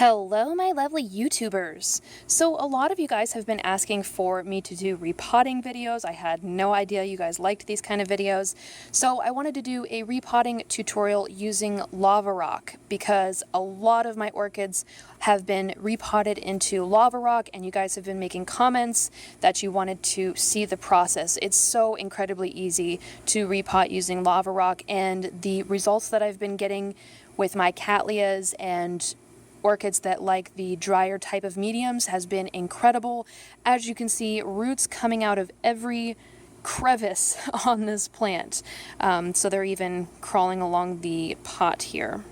Hello, my lovely YouTubers. So a lot of you guys have been asking for me to do repotting videos. I had no idea you guys liked these kind of videos. So I wanted to do a repotting tutorial using lava rock because a lot of my orchids have been repotted into lava rock and you guys have been making comments that you wanted to see the process. It's so incredibly easy to repot using lava rock, and the results that I've been getting with my cattleyas and orchids that like the drier type of mediums has been incredible. As you can see, roots coming out of every crevice on this plant. So they're even crawling along the pot here.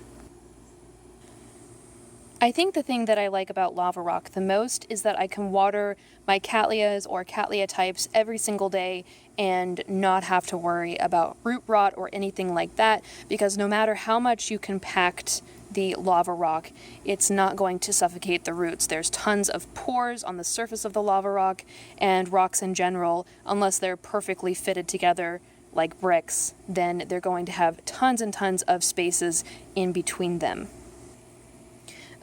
I think the thing that I like about lava rock the most is that I can water my cattleyas or cattleya types every single day and not have to worry about root rot or anything like that, because no matter how much you compact the lava rock, it's not going to suffocate the roots. There's tons of pores on the surface of the lava rock, and rocks in general, unless they're perfectly fitted together like bricks, then they're going to have tons and tons of spaces in between them.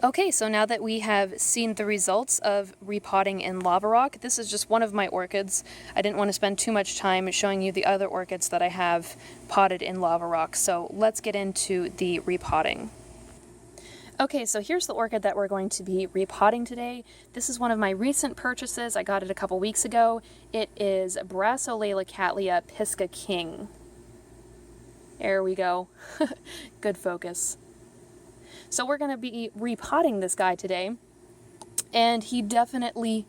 Okay, so now that we have seen the results of repotting in lava rock, this is just one of my orchids. I didn't want to spend too much time showing you the other orchids that I have potted in lava rock, so let's get into the repotting. Okay, so here's the orchid that we're going to be repotting today. This is one of my recent purchases. I got it a couple weeks ago. It is Brassolalia Cattleya Pisca King. There we go. Good focus. So we're going to be repotting this guy today, and he definitely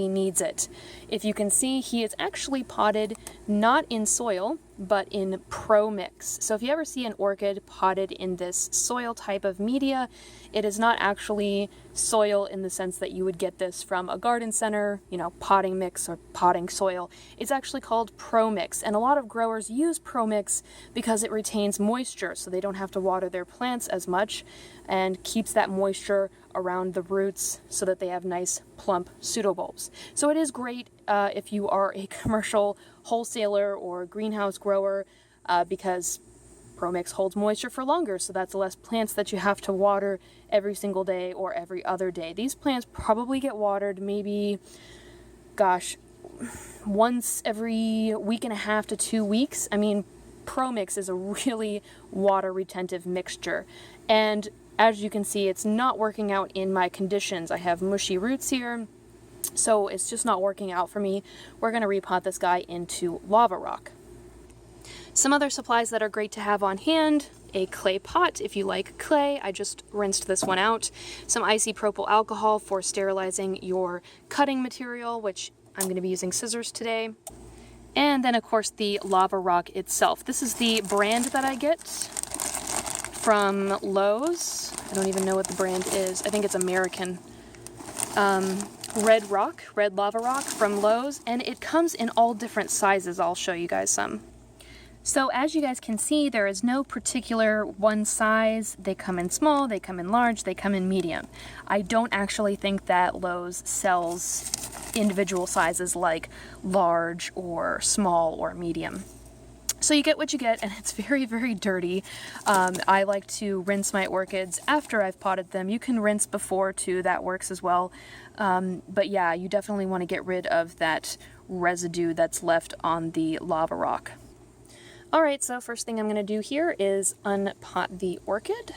needs it. If you can see, he is actually potted not in soil, but in Pro Mix. So if you ever see an orchid potted in this soil type of media, it is not actually soil in the sense that you would get this from a garden center, you know, potting mix or potting soil. It's actually called Pro Mix, and a lot of growers use Pro Mix because it retains moisture, so they don't have to water their plants as much and keeps that moisture around the roots so that they have nice plump pseudobulbs. So it is great if you are a commercial wholesaler or greenhouse grower because Pro Mix holds moisture for longer, so that's less plants that you have to water every single day or every other day. These plants probably get watered maybe, gosh, once every week and a half to 2 weeks. I mean, Pro Mix is a really water retentive mixture, and as you can see, it's not working out in my conditions. I have mushy roots here, so it's just not working out for me. We're going to repot this guy into lava rock. Some other supplies that are great to have on hand: a clay pot if you like clay. I just rinsed this one out. Some isopropyl alcohol for sterilizing your cutting material, which I'm going to be using scissors today. And then of course the lava rock itself. This is the brand that I get from Lowe's. I don't even know what the brand is. I think it's American. Red lava rock from Lowe's, and it comes in all different sizes. I'll show you guys some. So as you guys can see, there is no particular one size. They come in small, they come in large, they come in medium. I don't actually think that Lowe's sells individual sizes like large or small or medium. So you get what you get, and it's very dirty. I like to rinse my orchids after I've potted them. You can rinse before too, that works as well. But yeah, you definitely want to get rid of that residue that's left on the lava rock. Alright, so first thing I'm going to do here is unpot the orchid,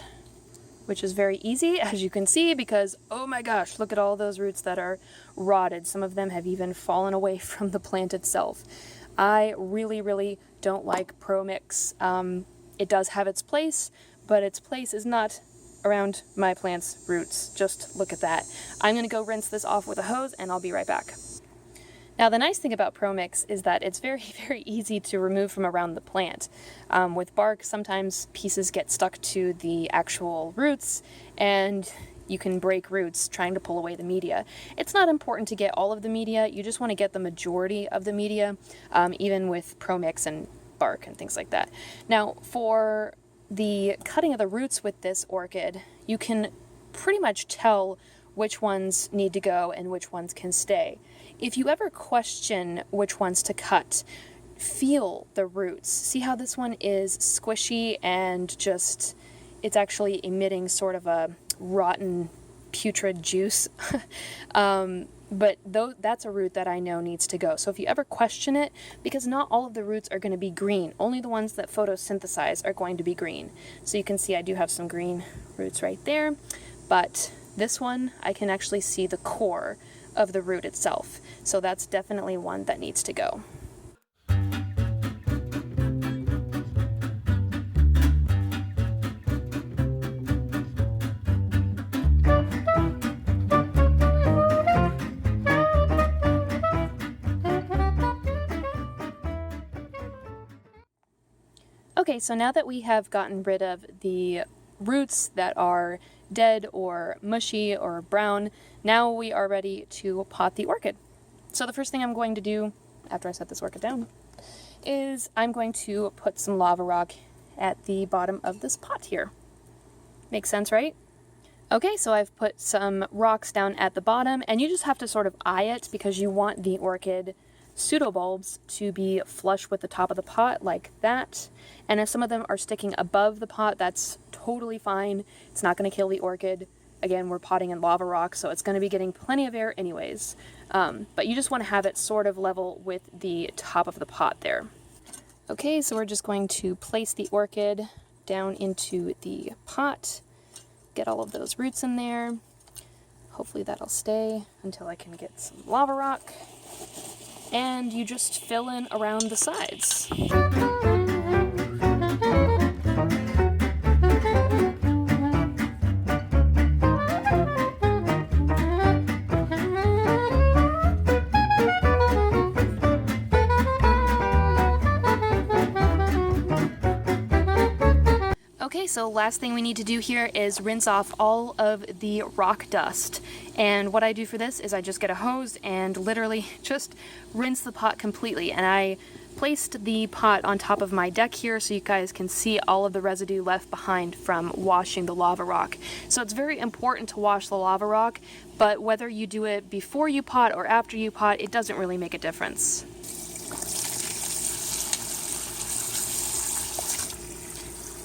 which is very easy, as you can see, because oh my gosh, look at all those roots that are rotted. Some of them have even fallen away from the plant itself. I really don't like Pro Mix. It does have its place, but its place is not around my plant's roots. Just look at that. I'm going to go rinse this off with a hose, and I'll be right back. Now the nice thing about Pro Mix is that it's very easy to remove from around the plant. With bark, sometimes pieces get stuck to the actual roots, and you can break roots trying to pull away the media. It's not important to get all of the media, you just want to get the majority of the media, even with Pro Mix and bark and things like that. Now for the cutting of the roots with this orchid, you can pretty much tell which ones need to go and which ones can stay. If you ever question which ones to cut, feel the roots. See how this one is squishy and just, it's actually emitting sort of a rotten putrid juice. But that's a root that I know needs to go. So if you ever question it, because not all of the roots are going to be green, only the ones that photosynthesize are going to be green. So you can see I do have some green roots right there, but this one I can actually see the core of the root itself. So that's definitely one that needs to go. Okay, so now that we have gotten rid of the roots that are dead or mushy or brown, now we are ready to pot the orchid. So the first thing I'm going to do after I set this orchid down is I'm going to put some lava rock at the bottom of this pot here. Makes sense, right? Okay, so I've put some rocks down at the bottom, and you just have to sort of eye it because you want the orchid pseudobulbs to be flush with the top of the pot like that. And if some of them are sticking above the pot, that's totally fine. It's not going to kill the orchid. Again, we're potting in lava rock, so it's going to be getting plenty of air anyways. But you just want to have it sort of level with the top of the pot there. Okay, so we're just going to place the orchid down into the pot. Get all of those roots in there. Hopefully that'll stay until I can get some lava rock. And you just fill in around the sides. Okay, so last thing we need to do here is rinse off all of the rock dust. And what I do for this is I just get a hose and literally just rinse the pot completely. And I placed the pot on top of my deck here so you guys can see all of the residue left behind from washing the lava rock. So it's very important to wash the lava rock, but whether you do it before you pot or after you pot, it doesn't really make a difference.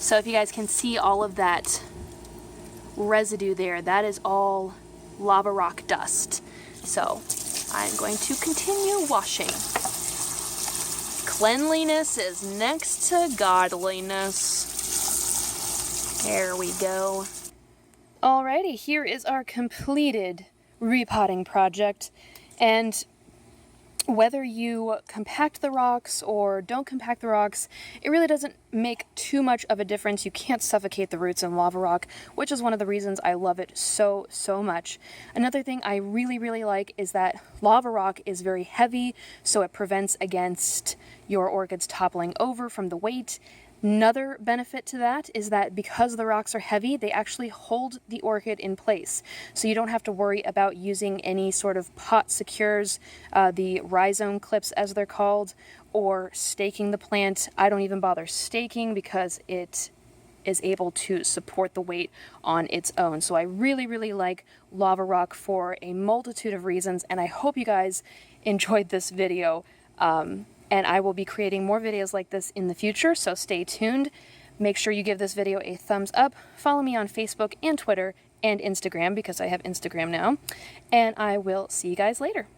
So if you guys can see all of that residue there, that is all lava rock dust. So I'm going to continue washing. Cleanliness is next to godliness. There we go. Alrighty, here is our completed repotting project. And whether you compact the rocks or don't compact the rocks, it really doesn't make too much of a difference. You can't suffocate the roots in lava rock, which is one of the reasons I love it so much. Another thing I really like is that lava rock is very heavy, so it prevents against your orchids toppling over from the weight. Another benefit to that is that because the rocks are heavy, they actually hold the orchid in place. So you don't have to worry about using any sort of pot secures, the rhizome clips as they're called, or staking the plant. I don't even bother staking because it is able to support the weight on its own. So I really like lava rock for a multitude of reasons, and I hope you guys enjoyed this video. And I will be creating more videos like this in the future, so stay tuned. Make sure you give this video a thumbs up. Follow me on Facebook and Twitter and Instagram because I have Instagram now. And I will see you guys later.